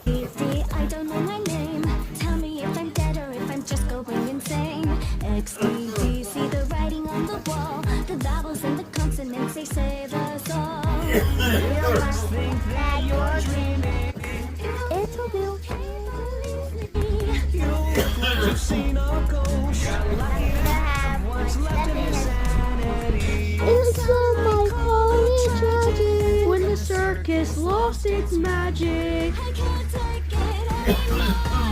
I don't know my name. Tell me if I'm dead or if I'm just going insane. XDD, see the writing on the wall. The vowels and the consonants, they save us all. You must think that you're dreaming. It'll be okay, believe me. You've seen a ghost. Lucky to have what's left of your sanity. It's a melancholy tragedy When the circus lost its magic. I can't take it anymore.